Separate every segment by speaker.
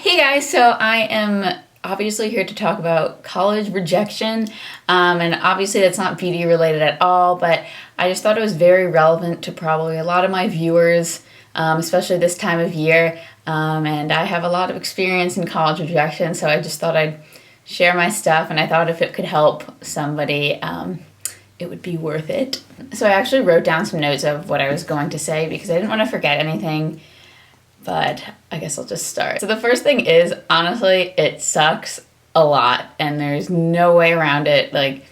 Speaker 1: Hey guys, so I am obviously here to talk about college rejection, and obviously that's not beauty related at all, but I just thought it was very relevant to probably a lot of my viewers, especially this time of year, and I have a lot of experience in college rejection, so I just thought I'd share my stuff, and I thought if it could help somebody, it would be worth it. So I actually wrote down some notes of what I was going to say because I didn't want to forget anything. But I guess I'll just start. So the first thing is, honestly, it sucks a lot and there's no way around it. Like,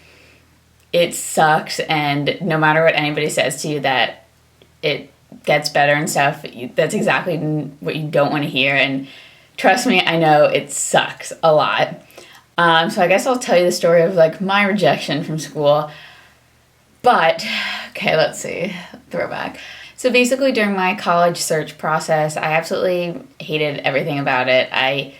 Speaker 1: it sucks, and no matter what anybody says to you that it gets better and stuff, that's exactly what you don't want to hear. And trust me, I know it sucks a lot. So I guess I'll tell you the story of like my rejection from school. But, okay, let's see, throwback. So basically during my college search process, I absolutely hated everything about it. I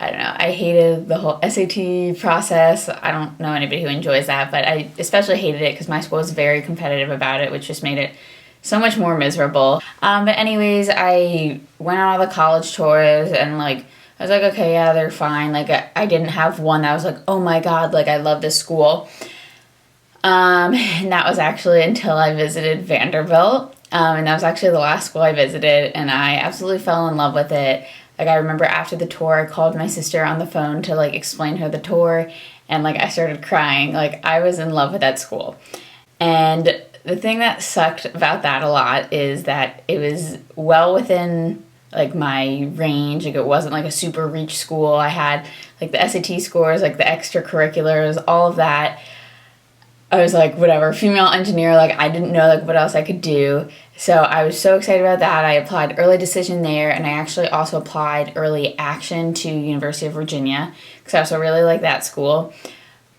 Speaker 1: don't know, I hated the whole SAT process. I don't know anybody who enjoys that, but I especially hated it because my school was very competitive about it, which just made it so much more miserable. But anyways, I went on all the college tours and like, I was like, okay, yeah, they're fine. Like I didn't have one that was like, oh my God, like I love this school. And that was actually until I visited Vanderbilt. And that was actually the last school I visited, and I absolutely fell in love with it. Like, I remember after the tour, I called my sister on the phone to, like, explain her the tour, and, like, I started crying. Like, I was in love with that school. And the thing that sucked about that a lot is that it was well within, like, my range. Like, it wasn't, like, a super reach school. I had, like, the SAT scores, like, the extracurriculars, all of that. I was like, whatever, female engineer, like I didn't know like what else I could do. So I was so excited about that. I applied early decision there, and I actually also applied early action to University of Virginia because I also really like that school.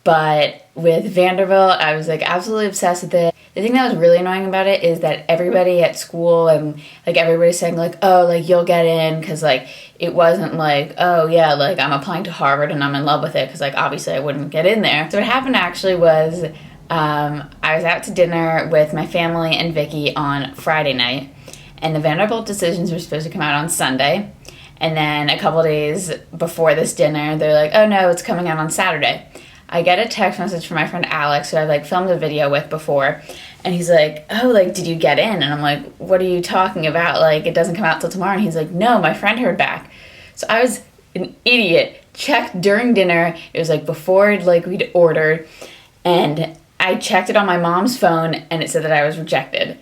Speaker 1: But with Vanderbilt, I was like absolutely obsessed with it. The thing that was really annoying about it is that everybody at school and like everybody's saying like, oh, like you'll get in, because like it wasn't like, oh yeah, like I'm applying to Harvard and I'm in love with it, because like obviously I wouldn't get in there. So what happened actually was I was out to dinner with my family and Vicky on Friday night, and the Vanderbilt decisions were supposed to come out on Sunday. And then a couple days before this dinner, they're like, oh no, it's coming out on Saturday. I get a text message from my friend Alex, who I like filmed a video with before, and he's like, oh, like, did you get in? And I'm like, what are you talking about? Like, it doesn't come out till tomorrow. And he's like, no, my friend heard back. So I was an idiot, checked during dinner. It was like before like we'd ordered, and I checked it on my mom's phone, and it said that I was rejected.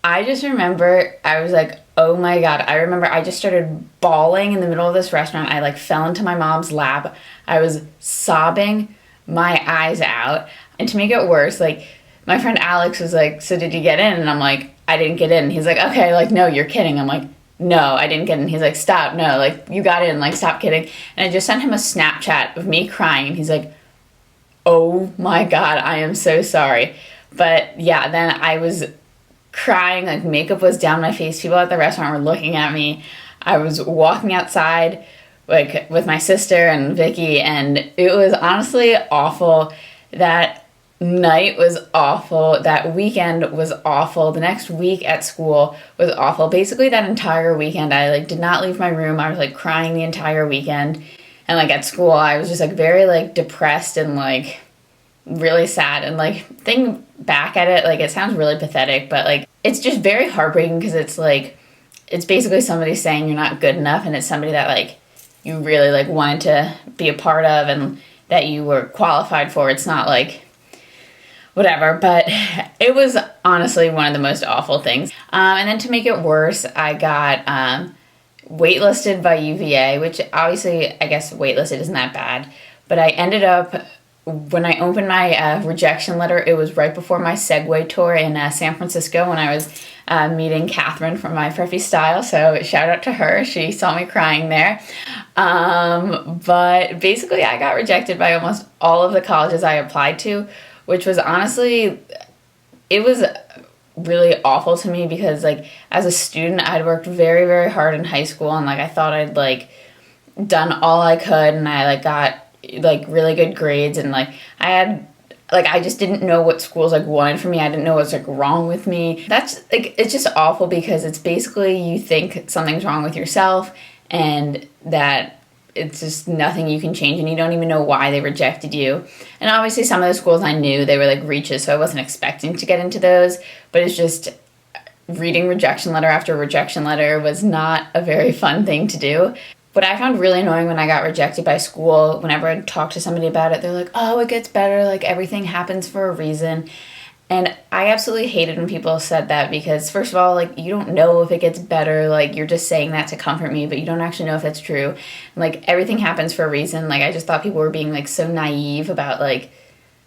Speaker 1: I just remember, I was like, oh my God. I remember I just started bawling in the middle of this restaurant. I like fell into my mom's lap. I was sobbing my eyes out. And to make it worse, like my friend Alex was like, so did you get in? And I'm like, I didn't get in. He's like, okay, like, no, you're kidding. I'm like, no, I didn't get in. He's like, stop, no, like you got in, like stop kidding. And I just sent him a Snapchat of me crying, and he's like, oh my God, I am so sorry. But yeah, then I was crying, like makeup was down my face. People at the restaurant were looking at me. I was walking outside like with my sister and Vicky, and it was honestly awful. That night was awful. That weekend was awful. The next week at school was awful. Basically that entire weekend, I like did not leave my room. I was like crying the entire weekend. And like at school, I was just like very like depressed and like really sad. And like thinking back at it, like it sounds really pathetic, but like it's just very heartbreaking because it's like, it's basically somebody saying you're not good enough, and it's somebody that like you really like wanted to be a part of and that you were qualified for. It's not like whatever, but it was honestly one of the most awful things. And then to make it worse, I got waitlisted by UVA, which obviously I guess waitlisted isn't that bad, but I ended up, when I opened my rejection letter, it was right before my Segway tour in San Francisco when I was meeting Catherine from My Preppy Style, so shout out to her. She saw me crying there. But basically I got rejected by almost all of the colleges I applied to, which was honestly, it was really awful to me because like as a student I'd worked very, very hard in high school, and like I thought I'd like done all I could, and I like got like really good grades, and like I had like I just didn't know what schools like wanted from me. I didn't know what was like wrong with me. That's like, it's just awful because it's basically you think something's wrong with yourself, and that it's just nothing you can change, and you don't even know why they rejected you. And obviously some of the schools I knew, they were like reaches, so I wasn't expecting to get into those, but it's just reading rejection letter after rejection letter was not a very fun thing to do. What I found really annoying when I got rejected by school, whenever I'd talk to somebody about it, they're like, oh, it gets better, like everything happens for a reason. And I absolutely hated when people said that, because first of all, like, you don't know if it gets better, like, you're just saying that to comfort me, but you don't actually know if that's true. And, like, everything happens for a reason. Like, I just thought people were being, like, so naive about, like,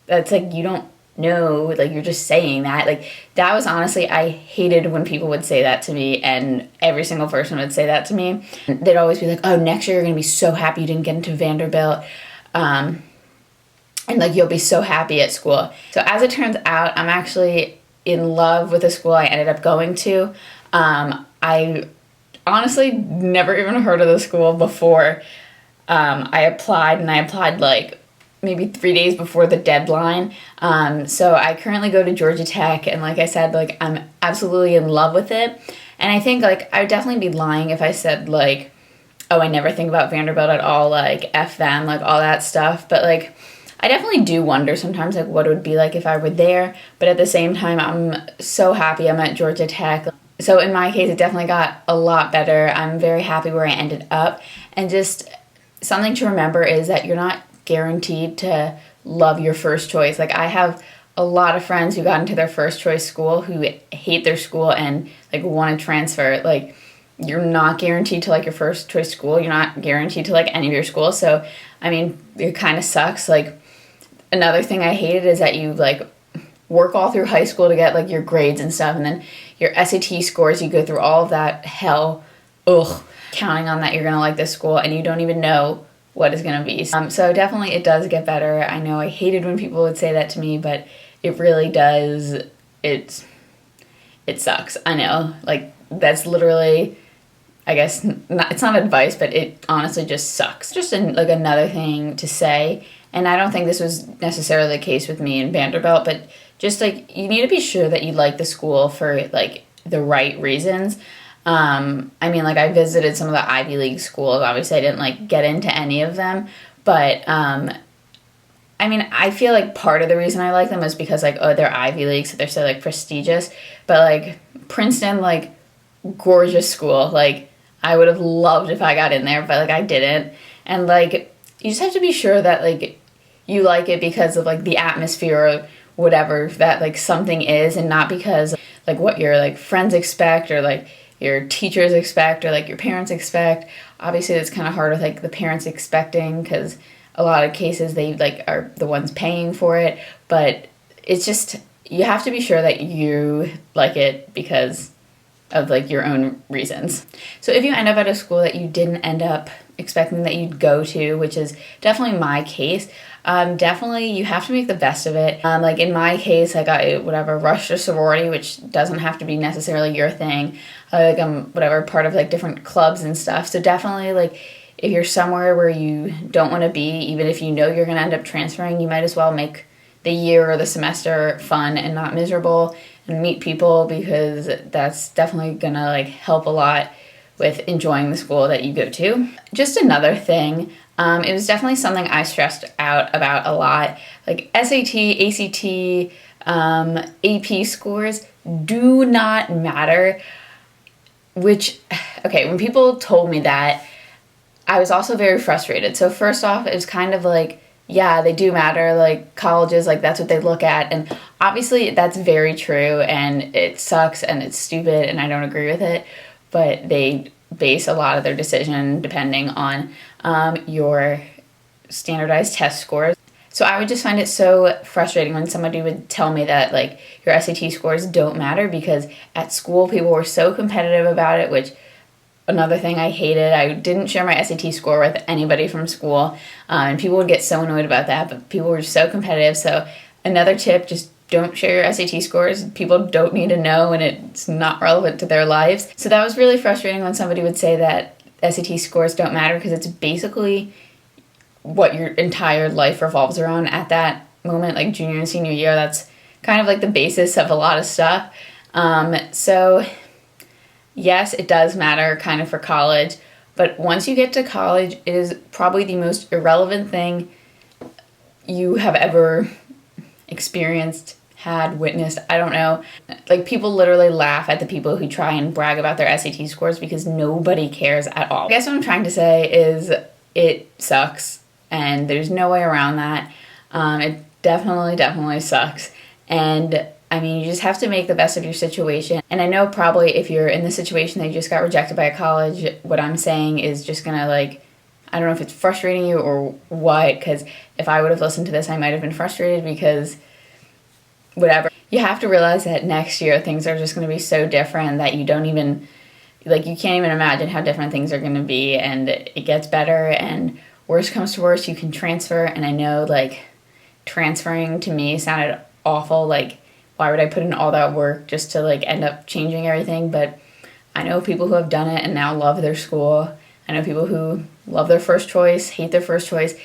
Speaker 1: that's, like, you don't know, like, you're just saying that. Like, that was honestly, I hated when people would say that to me, and every single person would say that to me. And they'd always be like, oh, next year you're gonna be so happy you didn't get into Vanderbilt. And like, you'll be so happy at school. So as it turns out, I'm actually in love with the school I ended up going to. I honestly never even heard of the school before I applied, and I applied like maybe 3 days before the deadline. So I currently go to Georgia Tech, and like I said, like, I'm absolutely in love with it. And I think, like, I would definitely be lying if I said, like, oh, I never think about Vanderbilt at all, like, F them, like, all that stuff. But, like, I definitely do wonder sometimes, like, what it would be like if I were there. But at the same time, I'm so happy I'm at Georgia Tech. So in my case, it definitely got a lot better. I'm very happy where I ended up. And just something to remember is that you're not guaranteed to love your first choice. Like, I have a lot of friends who got into their first choice school who hate their school and, like, want to transfer. Like, you're not guaranteed to like your first choice school. You're not guaranteed to like any of your schools. So, I mean, it kind of sucks. Like, another thing I hated is that you like work all through high school to get like your grades and stuff, and then your SAT scores, you go through all of that hell, counting on that you're gonna like this school, and you don't even know what is gonna be. So definitely it does get better. I know I hated when people would say that to me, but it really does. It sucks. I know, like, that's literally, I guess, it's not advice, but it honestly just sucks. Just like another thing to say, and I don't think this was necessarily the case with me in Vanderbilt, but just like, you need to be sure that you like the school for like the right reasons. I mean, like, I visited some of the Ivy League schools. Obviously, I didn't like get into any of them, but I mean, I feel like part of the reason I like them is because, like, oh, they're Ivy League, so they're so like prestigious. But like Princeton, like, gorgeous school. Like, I would have loved if I got in there, but like I didn't. And like, you just have to be sure that like you like it because of like the atmosphere or whatever that like something is, and not because like what your like friends expect or like your teachers expect or like your parents expect. Obviously it's kind of hard with like the parents expecting, because a lot of cases they like are the ones paying for it, but it's just, you have to be sure that you like it because of like your own reasons. So if you end up at a school that you didn't end up expecting that you'd go to, which is definitely my case, definitely you have to make the best of it. Like in my case, I got whatever rush to sorority, which doesn't have to be necessarily your thing. Like I'm whatever part of like different clubs and stuff. So definitely, like, if you're somewhere where you don't want to be, even if you know you're going to end up transferring, you might as well make the year or the semester fun and not miserable, and meet people, because that's definitely going to like help a lot with enjoying the school that you go to. Just another thing, it was definitely something I stressed out about a lot. Like SAT, ACT, AP scores do not matter, which, okay, when people told me that, I was also very frustrated. So first off, it was kind of like, yeah, they do matter. Like colleges, like that's what they look at. And obviously that's very true, and it sucks and it's stupid and I don't agree with it. But they base a lot of their decision depending on your standardized test scores. So I would just find it so frustrating when somebody would tell me that like your SAT scores don't matter, because at school people were so competitive about it, which another thing I hated. I didn't share my SAT score with anybody from school, and people would get so annoyed about that, but people were so competitive. So another tip, just don't share your SAT scores. People don't need to know, and it's not relevant to their lives. So that was really frustrating when somebody would say that SAT scores don't matter, because it's basically what your entire life revolves around at that moment, like junior and senior year. That's kind of like the basis of a lot of stuff. So yes, it does matter kind of for college, But once you get to college, it is probably the most irrelevant thing you have ever experienced, had, witnessed, I don't know. Like, people literally laugh at the people who try and brag about their SAT scores because nobody cares at all. I guess what I'm trying to say is it sucks, and there's no way around that. It definitely sucks. And I mean, you just have to make the best of your situation. And I know probably if you're in the situation that you just got rejected by a college, what I'm saying is just gonna, like, I don't know if it's frustrating you or what, because if I would have listened to this, I might have been frustrated because whatever. You have to realize that next year things are just going to be so different that you don't even, like, you can't even imagine how different things are going to be, and it gets better, and worst comes to worst, you can transfer. And I know, like, transferring to me sounded awful. Like, why would I put in all that work just to, like, end up changing everything? But I know people who have done it and now love their school. I know people who love their first choice, hate their first choice.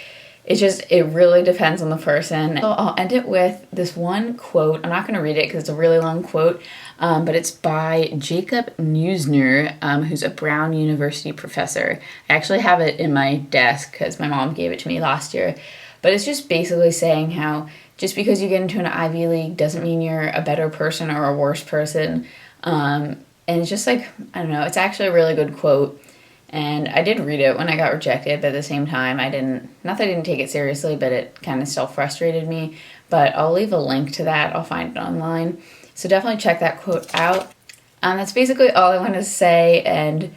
Speaker 1: It really depends on the person. So I'll end it with this one quote. I'm not going to read it because it's a really long quote, but it's by Jacob Neusner, who's a Brown University professor. I actually have it in my desk because my mom gave it to me last year. But it's just basically saying how just because you get into an Ivy League doesn't mean you're a better person or a worse person. And it's just like, I don't know, it's actually a really good quote. And I did read it when I got rejected, but at the same time, not that I didn't take it seriously, but it kind of still frustrated me. But I'll leave a link to that. I'll find it online. So definitely check that quote out. That's basically all I wanted to say. And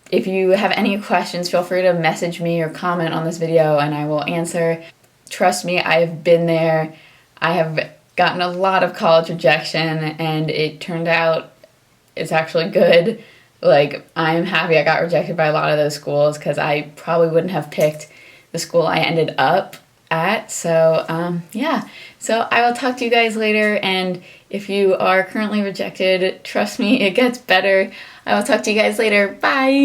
Speaker 1: if you have any questions, feel free to message me or comment on this video and I will answer. Trust me, I've been there. I have gotten a lot of college rejection and it turned out it's actually good. Like, I'm happy I got rejected by a lot of those schools because I probably wouldn't have picked the school I ended up at. So, yeah. So I will talk to you guys later. And if you are currently rejected, trust me, it gets better. I will talk to you guys later. Bye.